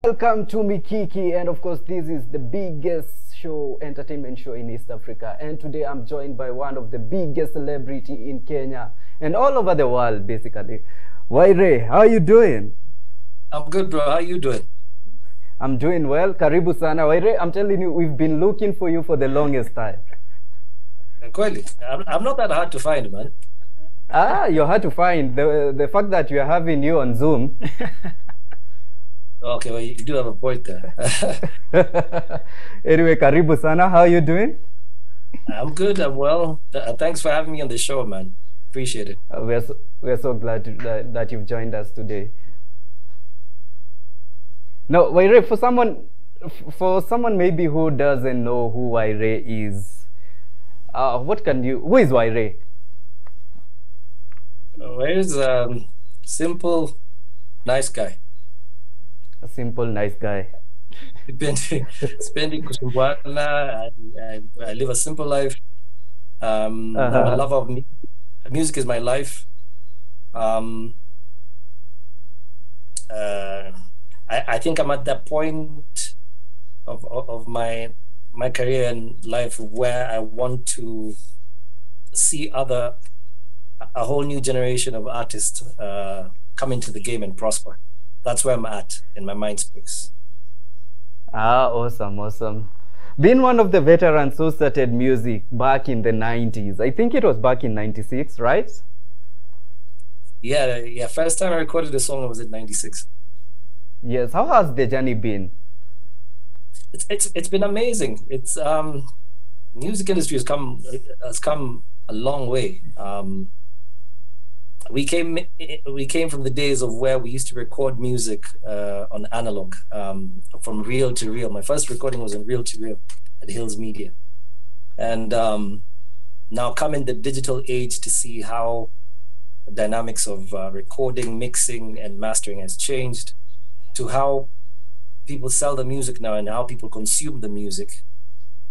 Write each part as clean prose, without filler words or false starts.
Welcome to Mikiki, and of course this is the biggest entertainment show in East Africa, and today I'm joined by one of the biggest celebrity in Kenya and all over the world basically. Wyre, how are you doing? I'm good, bro. How you doing? I'm doing well. Karibu sana Wyre. I'm telling you, we've been looking for you for the longest time. Clearly, I'm not that hard to find, man. You're hard to find. The fact that we are having you on Zoom. Okay, well, you do have a point there. Anyway, karibu sana. How are you doing? I'm good. I'm well. Thanks for having me on the show, man. Appreciate it. We're so glad that you've joined us today. Now, Wyre, for someone maybe who doesn't know who Wyre is, who is Wyre? Where's simple, nice guy. A simple, nice guy. Spending Kusumbwana. I live a simple life. I'm a lover of music. Music is my life. I think I'm at that point of my career and life where I want to see a whole new generation of artists come into the game and prosper. That's where I'm at in my mind space. Awesome. Being one of the veterans who started music back in the 90s, I think it was back in 96, right? Yeah. First time I recorded a song was in 96. Yes. How has the journey been? It's been amazing. It's music industry has come a long way. We came from the days of where we used to record music on analog, from reel to reel. My first recording was in reel to reel at Hills Media, and now come in the digital age to see how the dynamics of recording, mixing, and mastering has changed, to how people sell the music now and how people consume the music.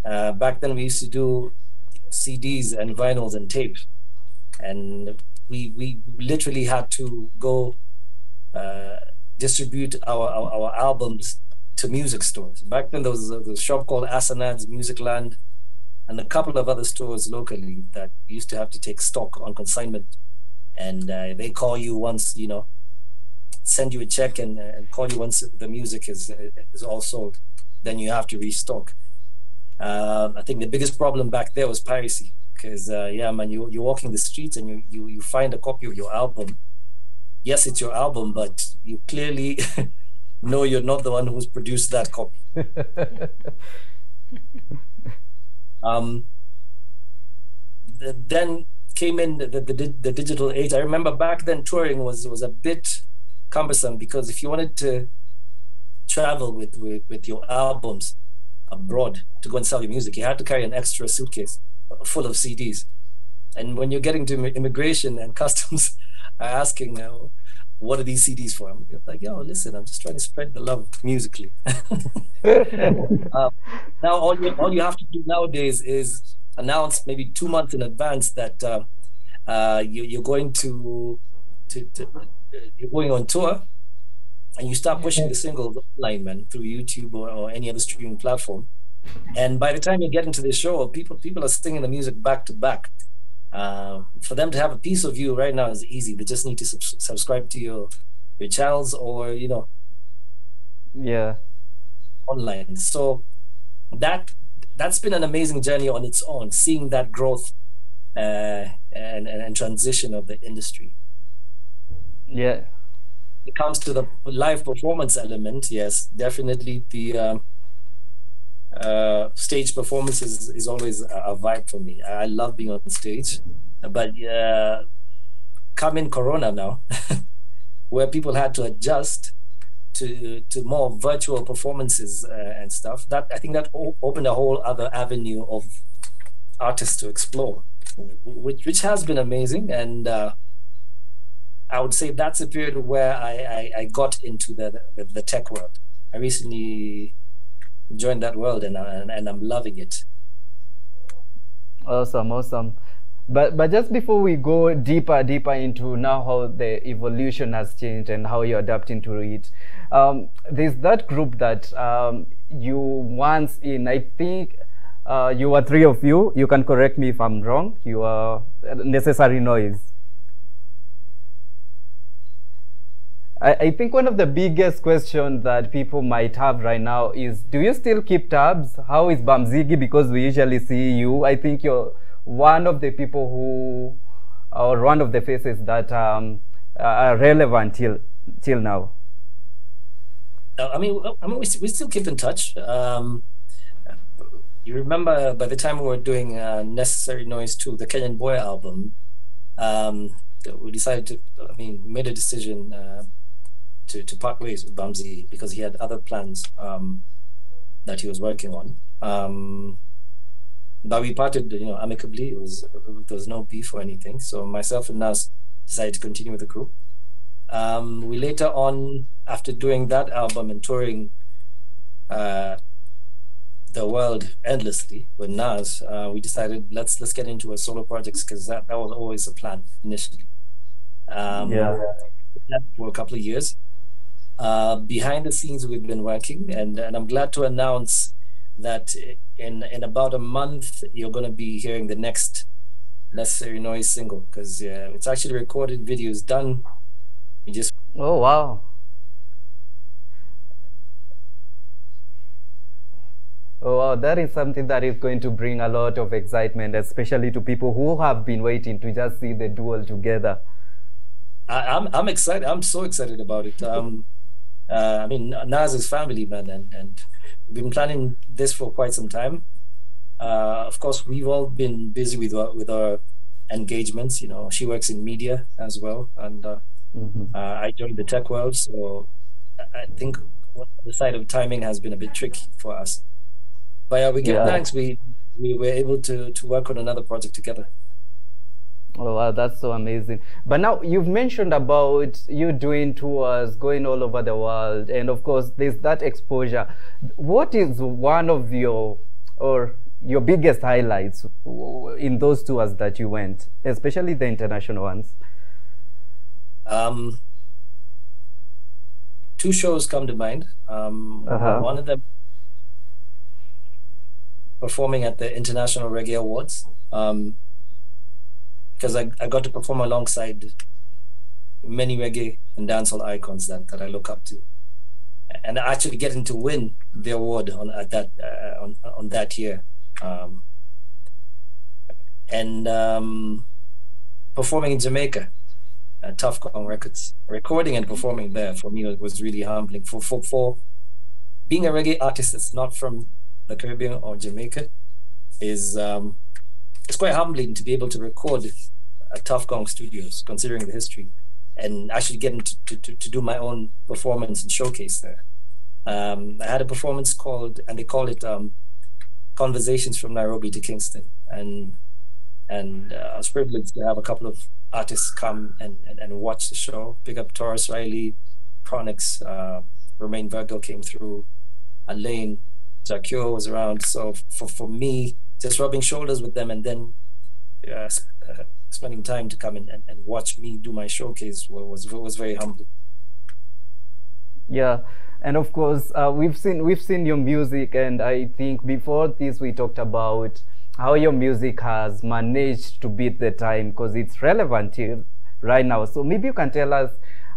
Back then we used to do CDs and vinyls and tapes, and we literally had to go distribute our albums to music stores. Back then there was a shop called Asanad's Musicland and a couple of other stores locally that used to have to take stock on consignment, and they call you once, send you a check and call you once the music is all sold. Then you have to restock. I think the biggest problem back there was piracy. Because man, you're walking the streets and you find a copy of your album. Yes, it's your album, but you clearly know you're not the one who's produced that copy. Then came in the digital age. I remember back then touring was a bit cumbersome, because if you wanted to travel with your albums abroad to go and sell your music, you had to carry an extra suitcase full of CDs. And when you're getting to immigration and customs are asking, what are these CDs for? I'm like, yo, listen, I'm just trying to spread the love musically. Now all you have to do nowadays is announce maybe 2 months in advance that you're going you're going on tour, and you start pushing the singles online, man, through YouTube or any other streaming platform. And by the time you get into the show, people are singing the music back to back. For them to have a piece of you right now is easy. They just need to subscribe to your channels or online. So that's been an amazing journey on its own, seeing that growth and transition of the industry. Yeah. It comes to the live performance element. Yes, definitely the stage performance is always a vibe for me. I love being on stage, but come in Corona now, where people had to adjust to more virtual performances and stuff. That I think that opened a whole other avenue of artists to explore, which has been amazing. And I would say that's a period where I got into the tech world. I recently joined that world, and I'm loving it. Awesome. But just before we go deeper into now how the evolution has changed and how you're adapting to it, there's that group that you once in, I think you were three of you. You can correct me if I'm wrong. You are Necessary Noise. I think one of the biggest questions that people might have right now is, do you still keep tabs? How is Bamzigi? Because we usually see you. I think you're one of the people who, or one of the faces that are relevant till now. We still keep in touch. You remember by the time we were doing Necessary Noise 2, the Kenyan Boy album, we decided to, made a decision to part ways with Bamzi because he had other plans that he was working on. But we parted, amicably. There was no beef or anything. So myself and Nas decided to continue with the group. We later on, after doing that album and touring the world endlessly with Nas, we decided let's get into a solo project because that was always the plan initially. For a couple of years. Behind the scenes, we've been working, and I'm glad to announce that in about a month, you're going to be hearing the next Necessary Noise single because it's actually recorded, videos done. Oh wow! Oh wow! That is something that is going to bring a lot of excitement, especially to people who have been waiting to just see the duel together. I'm excited. I'm so excited about it. Nas is family, man, and we've been planning this for quite some time. Of course, we've all been busy with our engagements. She works in media as well, and I joined the tech world, so I think the side of timing has been a bit tricky for us. But we give thanks. We were able to work on another project together. Oh wow, that's so amazing. But now you've mentioned about you doing tours, going all over the world, and of course there's that exposure. What is one of your biggest highlights in those tours that you went, especially the international ones? Two shows come to mind. One of them performing at the International Reggae Awards. Because I got to perform alongside many reggae and dancehall icons that I look up to, and actually getting to win the award on that year, and performing in Jamaica at Tough Gong Records, recording and performing there for me was really humbling. For being a reggae artist that's not from the Caribbean or Jamaica is. It's quite humbling to be able to record at Tough Gong Studios, considering the history, and actually getting to do my own performance and showcase there. I had a performance they call it Conversations from Nairobi to Kingston, and I was privileged to have a couple of artists come and watch the show. Big up Taurus Riley, Chronix, Romain Virgil came through, Alain, Jacques was around. So for me, just rubbing shoulders with them and then spending time to come and watch me do my showcase was very humbling. Yeah, and of course we've seen your music, and I think before this we talked about how your music has managed to beat the time because it's relevant here right now. So maybe you can tell us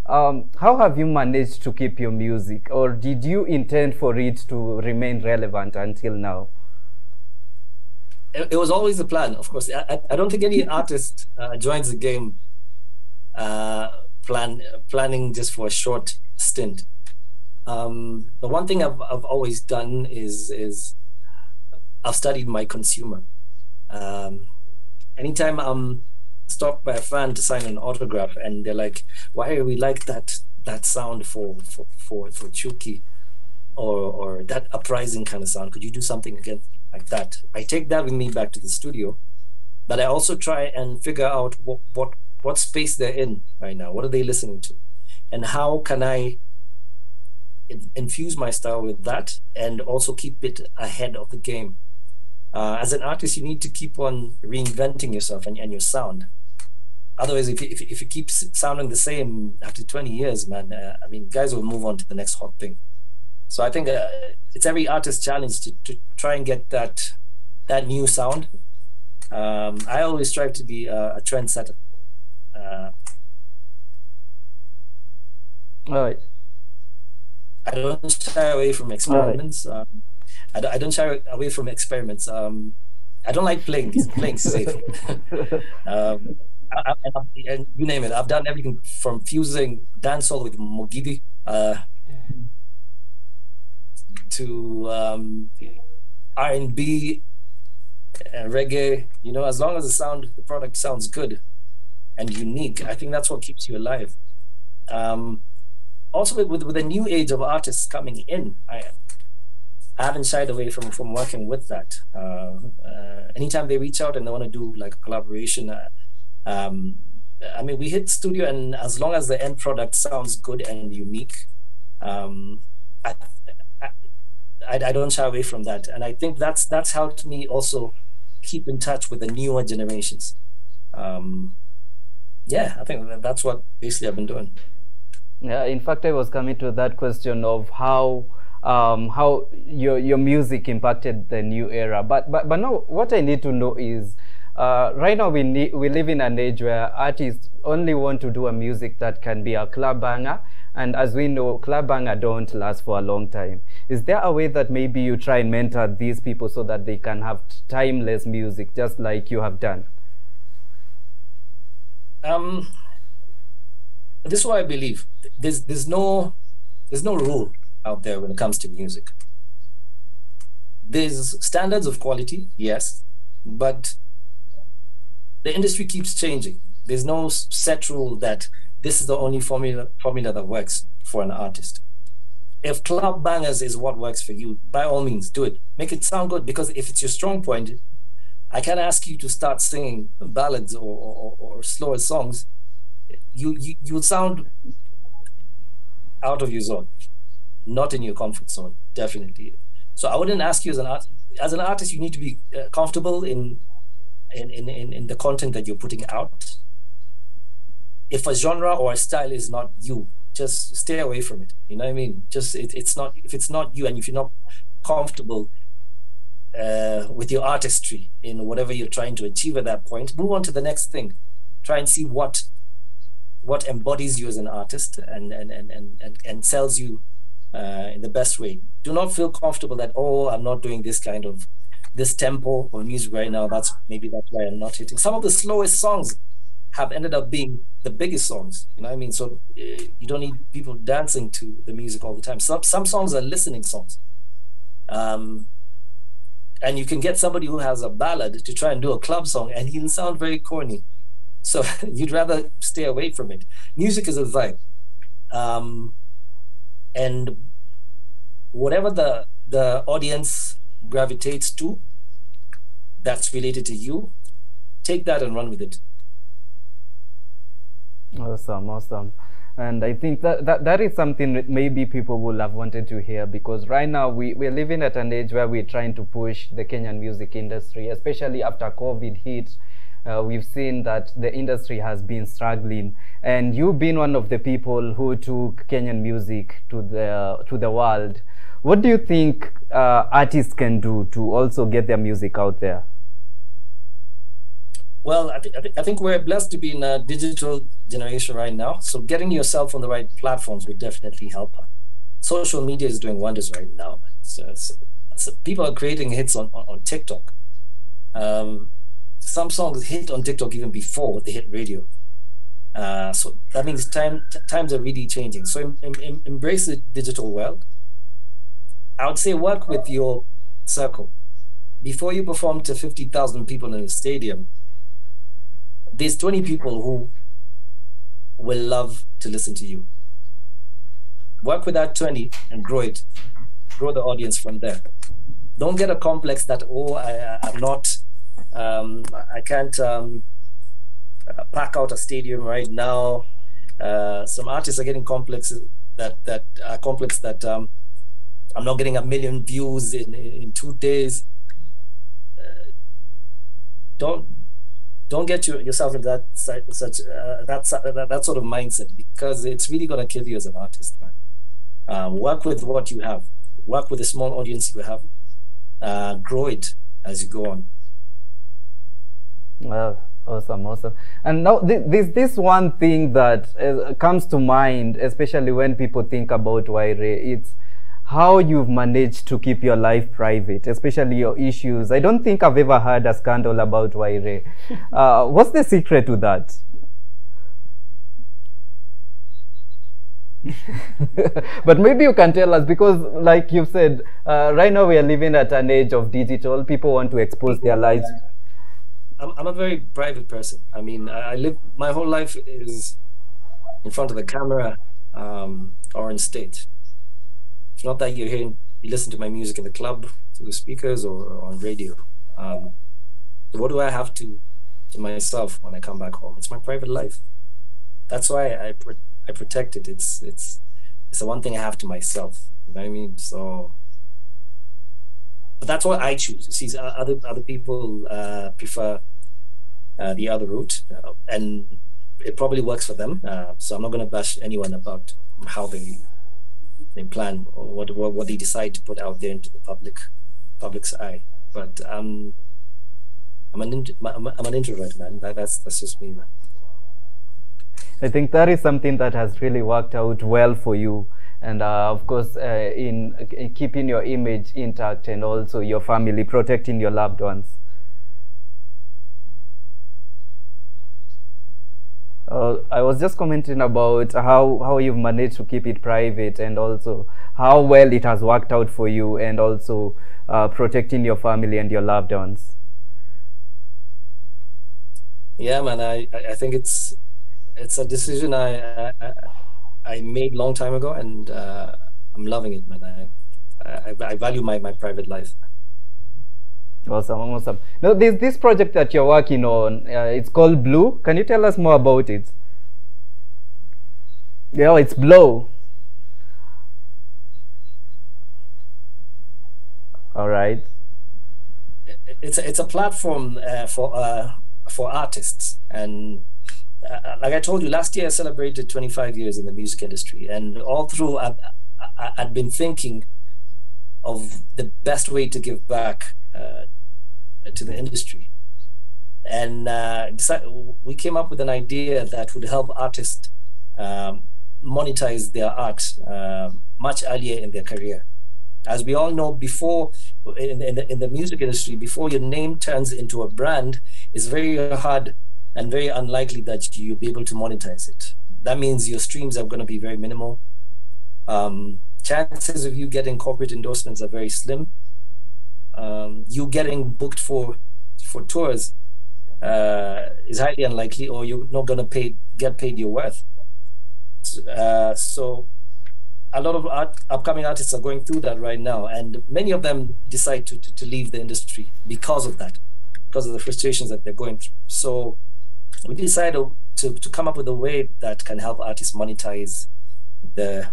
how have you managed to keep your music, or did you intend for it to remain relevant until now? It was always the plan, of course. I don't think any artist joins the game planning just for a short stint. The one thing I've always done is I've studied my consumer. Anytime I'm stopped by a fan to sign an autograph and they're like, "Why do we like that sound for Chuki or that uprising kind of sound? Could you do something again like that?" I take that with me back to the studio, but I also try and figure out what space they're in right now. What are they listening to, and how can I infuse my style with that and also keep it ahead of the game? As an artist, you need to keep on reinventing yourself and your sound. Otherwise, if you keep sounding the same after 20 years, man, I mean, guys will move on to the next hot thing. So I think it's every artist's challenge to try and get that new sound. I always strive to be a trendsetter. All right. I don't shy away from experiments. All right. I don't shy away from experiments. I don't like playing safe. And you name it. I've done everything from fusing dancehall with mogidi to R&B, reggae. You know, as long as the product sounds good and unique, I think that's what keeps you alive. Also, with the new age of artists coming in, I haven't shied away from working with that. Anytime they reach out and they want to do like a collaboration, I mean, we hit studio, and as long as the end product sounds good and unique, I don't shy away from that. And I think that's helped me also keep in touch with the newer generations. Yeah, I think that's what basically I've been doing. Yeah, in fact, I was coming to that question of how your music impacted the new era. But now what I need to know is, right now we live in an age where artists only want to do a music that can be a club banger, and as we know, club banger don't last for a long time. Is there a way that maybe you try and mentor these people so that they can have timeless music, just like you have done? This is what I believe. There's no rule out there when it comes to music. There's standards of quality, yes, but the industry keeps changing. There's no set rule that this is the only formula that works for an artist. If club bangers is what works for you, by all means, do it. Make it sound good, because if it's your strong point, I can't ask you to start singing ballads or slower songs. You'll sound out of your zone, not in your comfort zone, definitely. So I wouldn't ask you as an artist, you need to be comfortable in the content that you're putting out. If a genre or a style is not you, just stay away from it. You know what I mean? Just it's not, if it's not you, and if you're not comfortable with your artistry in whatever you're trying to achieve at that point, move on to the next thing. Try and see what embodies you as an artist and sells you in the best way. Do not feel comfortable that, oh, I'm not doing this tempo of music right now. That's why I'm not hitting. Some of the slowest songs have ended up being the biggest songs. You know what I mean? So you don't need people dancing to the music all the time. Some songs are listening songs. And you can get somebody who has a ballad to try and do a club song, and he'll sound very corny. So you'd rather stay away from it. Music is a vibe. And whatever the audience gravitates to, that's related to you, take that and run with it. Awesome. And I think that is something that maybe people will have wanted to hear, because right now we're living at an age where we're trying to push the Kenyan music industry, especially after COVID hit. We've seen that the industry has been struggling, and you've been one of the people who took Kenyan music to the world. What do you think artists can do to also get their music out there? Well, I think we're blessed to be in a digital generation right now. So getting yourself on the right platforms would definitely help. Social media is doing wonders right now. So people are creating hits on TikTok. Some songs hit on TikTok even before they hit radio. So that means times are really changing. So embrace the digital world. I would say work with your circle. Before you perform to 50,000 people in a stadium, there's 20 people who will love to listen to you. Work with that 20 and grow it. Grow the audience from there. Don't get a complex that, oh, I'm not, I can't pack out a stadium right now. Some artists are getting complexes that I'm not getting 1 million views in 2 days. don't get yourself in that that sort of mindset, because it's really going to kill you as an artist, man. Work with what you have, work with the small audience you have, grow it as you go on. Wow, awesome, awesome. And now this one thing that comes to mind, especially when people think about Wyre, it's how you've managed to keep your life private, especially your issues. I don't think I've ever heard a scandal about Wyre. What's the secret to that? But maybe you can tell us, because like you said, right now we are living at an age of digital. People want to expose their lives. I'm a very private person. I mean, I live, my whole life is in front of the camera, or in state. It's not that you listen to my music in the club, through the speakers, or on radio. What do I have to myself when I come back home? It's my private life. That's why I protect it. It's the one thing I have to myself. You know what I mean? So, but that's what I choose. See, other people prefer the other route, and it probably works for them. So I'm not going to bash anyone about how they plan, or what they decide to put out there into the public's eye. But I'm an introvert, man. That's just me, man. I think that is something that has really worked out well for you, and of course in keeping your image intact, and also your family, protecting your loved ones. I was just commenting about how you've managed to keep it private, and also how well it has worked out for you, and also protecting your family and your loved ones. Yeah, man, I think it's a decision I made long time ago, and I'm loving it, man. I value my private life. Awesome, awesome. Now, there's this project that you're working on. It's called Blue. Can you tell us more about it? Yeah, it's Blow. All right. It's a platform for artists, and like I told you, last year I celebrated 25 years in the music industry, and all through I'd been thinking of the best way to give back to the industry, and we came up with an idea that would help artists monetize their art much earlier in their career. As we all know, before in the music industry, before your name turns into a brand, it's very hard and very unlikely that you'll be able to monetize it. That means your streams are going to be very minimal. Chances of you getting corporate endorsements are very slim. You getting booked for tours is highly unlikely, or you're not going to get paid your worth. So a lot of upcoming artists are going through that right now, and many of them decide to leave the industry because of that, because of the frustrations that they're going through. So we decided to come up with a way that can help artists monetize their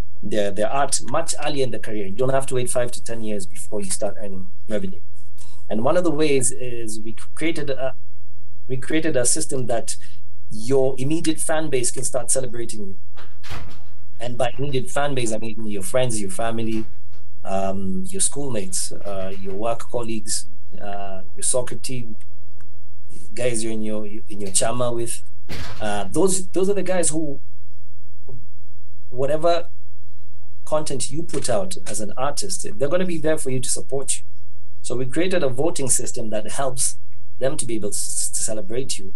art much earlier in their career. You don't have to wait 5 to 10 years before you start earning revenue. And one of the ways is we created a system that your immediate fan base can start celebrating you. And by immediate fan base, I mean your friends, your family, your schoolmates, your work colleagues, your soccer team, guys you're in your chama with. Those are the guys who, whatever content you put out as an artist, they're going to be there for you to support you. So we created a voting system that helps them to be able to celebrate you.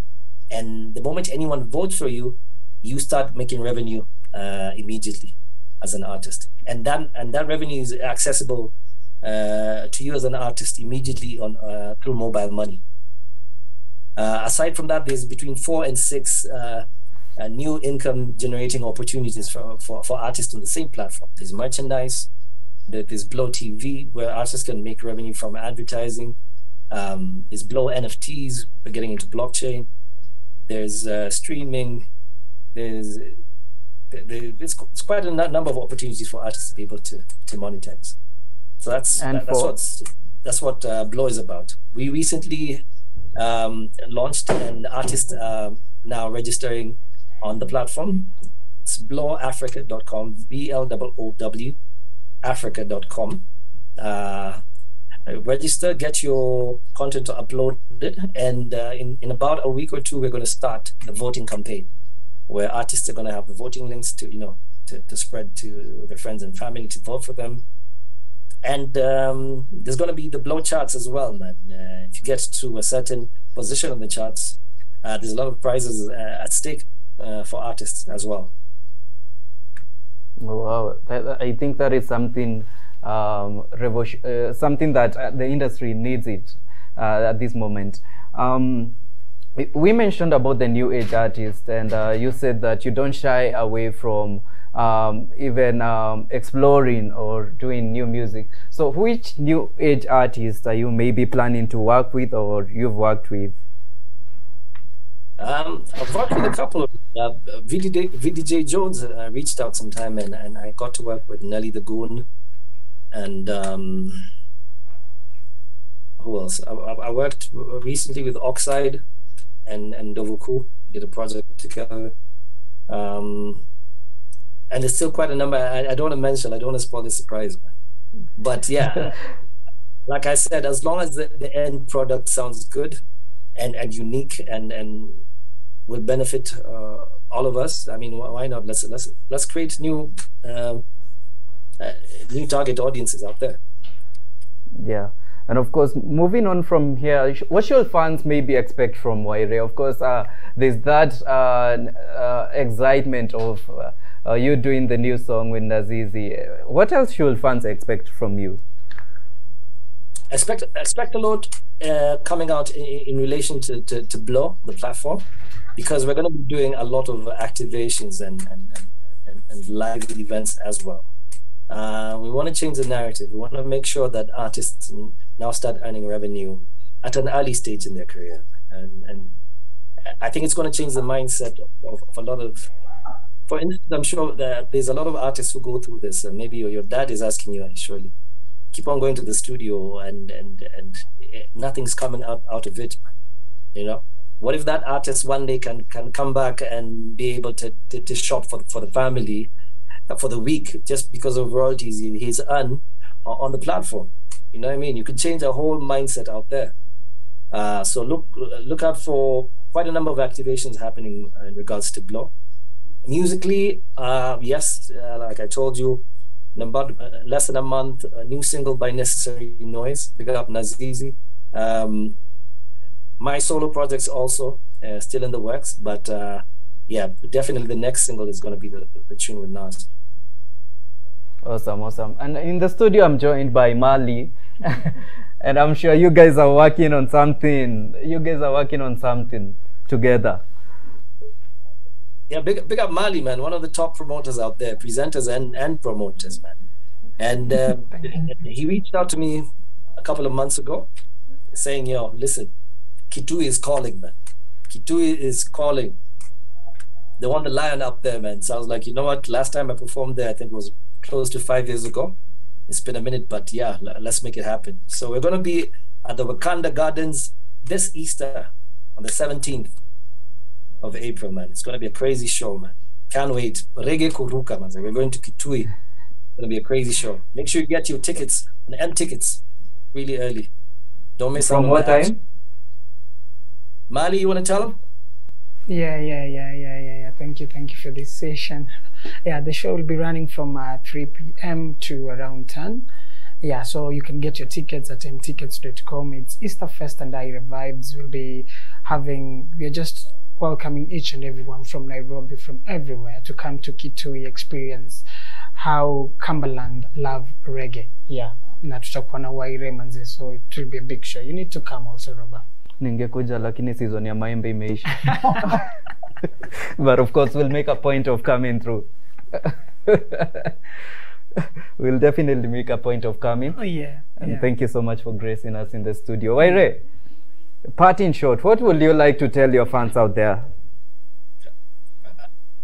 And the moment anyone votes for you, you start making revenue immediately as an artist. And that revenue is accessible to you as an artist immediately on through mobile money. Aside from that, there's between 4 and 6 new income generating opportunities for artists on the same platform. There's merchandise, there's Blow TV, where artists can make revenue from advertising. There's Blow NFTs, we're getting into blockchain. There's streaming. There's quite a number of opportunities for artists to be able to monetize. So that's what Blow is about. We recently launched, and artists now registering on the platform. It's blowafrica.com, BLOOW Africa.com. Register, get your content uploaded, and in about a week or two, we're going to start the voting campaign, where artists are going to have the voting links to to spread to their friends and family to vote for them. And there's going to be the Blow charts as well, man. If you get to a certain position on the charts, there's a lot of prizes at stake for artists as well. Wow, I think that is something something that the industry needs it at this moment. We mentioned about the new age artists, and you said that you don't shy away from even exploring or doing new music. So which new age artists are you maybe planning to work with, or you've worked with? I've worked with a couple of VDJ Jones reached out sometime, and I got to work with Nelly the Goon, and who else? I worked recently with Oxide and Dovuku, did a project together. And there's still quite a number I don't want to mention. I don't want to spoil the surprise, man. But yeah, like I said, as long as the end product sounds good and unique and will benefit all of us, I mean, why not? Let's create new new target audiences out there. Yeah. And of course, moving on from here, what should fans maybe expect from Wyre? Of course, there's that excitement of you doing the new song with Nazizi. What else should fans expect from you? Expect a lot coming out in relation to Blow, the platform, because we're going to be doing a lot of activations and live events as well. We want to change the narrative. We want to make sure that artists now start earning revenue at an early stage in their career. And I think it's going to change the mindset of a lot of, for instance, I'm sure that there's a lot of artists who go through this, and maybe your dad is asking you, surely, keep on going to the studio and nothing's coming out of it, you know? What if that artist one day can come back and be able to shop for the family for the week just because of royalties he's earned on the platform? You know what I mean? You can change a whole mindset out there. So look out for quite a number of activations happening in regards to Blow. Musically, yes, like I told you, in about less than a month, a new single by Necessary Noise, pick up Nazizi. My solo projects also still in the works, but yeah, definitely the next single is going to be the tune with Nas. Awesome, awesome. And in the studio, I'm joined by Mali, and I'm sure you guys are working on something. You guys are working on something together. Yeah, big up Mali, man. One of the top promoters out there, presenters and promoters, man. And he reached out to me a couple of months ago, saying, "Yo, listen, Kitui is calling, man. Kitui is calling. They want the lion up there, man." So I was like, you know what? Last time I performed there, I think it was close to 5 years ago. It's been a minute, but yeah, let's make it happen. So we're going to be at the Wakanda Gardens this Easter on the 17th of April, man. It's going to be a crazy show, man. Can't wait. Reggae Kuruka, man. So we're going to Kitui. It's going to be a crazy show. Make sure you get your tickets, and end tickets, really early. Don't miss out on what that. time? Mali, you want to tell them? Yeah. Thank you for this session. Yeah, the show will be running from 3 p.m. to around 10. Yeah, so you can get your tickets at mtickets.com. It's Easter Fest and Wyre Vibes. We're just welcoming each and everyone from Nairobi, from everywhere, to come to Kitui, experience how Cumberland love reggae. Yeah, na tutakuwa na Wyre manze, so it will be a big show. You need to come also, Robert. Ningekuja lakini season ya maembe imeisha. But of course we'll make a point of coming through. We'll definitely make a point of coming. Oh yeah. And thank you so much for gracing us in the studio. Wyre, part in short, what would you like to tell your fans out there?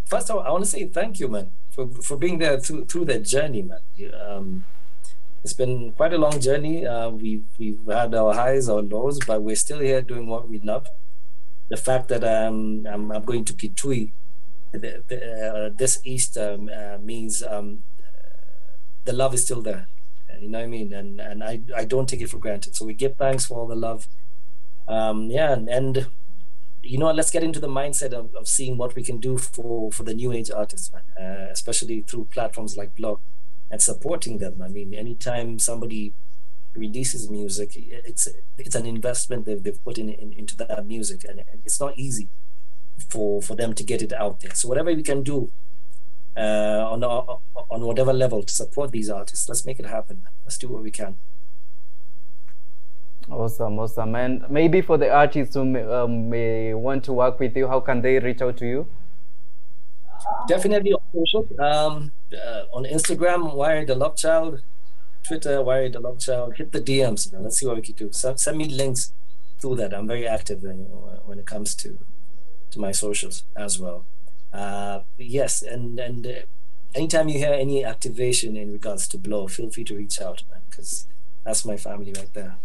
First of all, I want to say thank you, man, for being there through that journey, man. It's been quite a long journey. We've had our highs, our lows, but we're still here doing what we love. The fact that I'm going to Kitui this Easter means the love is still there. You know what I mean? And I don't take it for granted. So we give thanks for all the love. Yeah, and you know, let's get into the mindset of seeing what we can do for the new age artists, especially through platforms like Blog, and supporting them. I mean, anytime somebody releases music, it's an investment they've put into that music, and it's not easy for them to get it out there. So whatever we can do on whatever level to support these artists, let's make it happen. Let's do what we can. Awesome. And maybe for the artists who may want to work with you, how can they reach out to you? Definitely on social. On Instagram, Wyre The Lovechild. Twitter, Wyre The Lovechild. Hit the DMs. Let's see what we can do. Send me links through that. I'm very active when it comes to my socials as well. Yes, and anytime you hear any activation in regards to Blow, feel free to reach out, man, because that's my family right there.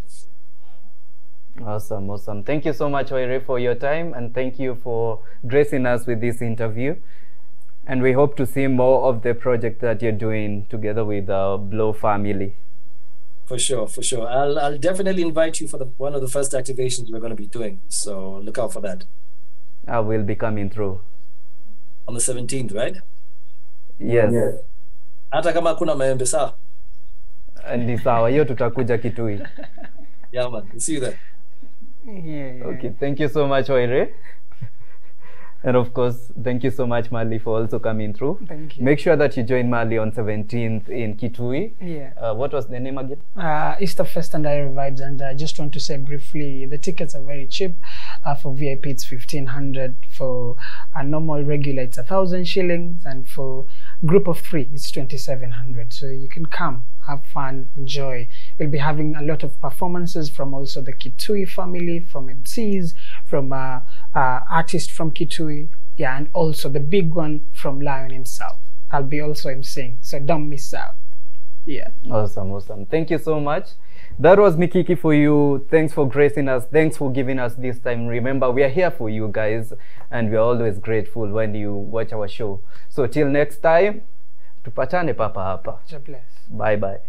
Awesome. Thank you so much, Wyre, for your time, and thank you for gracing us with this interview. And we hope to see more of the project that you're doing together with the Blow family. For sure. I'll definitely invite you for one of the first activations we're going to be doing. So look out for that. I will be coming through. On the 17th, right? Yes. Hata kama kuna maembe sawa? Ni sawa, hiyo tutakuja Kitui. Yeah, man. We'll see you there. Yeah. Okay, thank you so much, Wyre. And of course, thank you so much, Mali, for also coming through. Thank you. Make sure that you join Mali on 17th in Kitui. Yeah. What was the name again? Easter Fest and Wyre Vibes. And I just want to say briefly, the tickets are very cheap. For VIP, it's 1,500. For a normal regular, it's 1,000 shillings. And for group of 3, it's 2,700. So you can come, have fun, enjoy. We'll be having a lot of performances from also the Kitui family, from MCs, from artists from Kitui, yeah, and also the big one from Lion himself. I'll be also emceeing, so don't miss out. Yeah. Awesome. Thank you so much. That was Mikiki for you. Thanks for gracing us. Thanks for giving us this time. Remember, we are here for you guys, and we are always grateful when you watch our show. So till next time, tupatane papa hapa. God bless. Bye.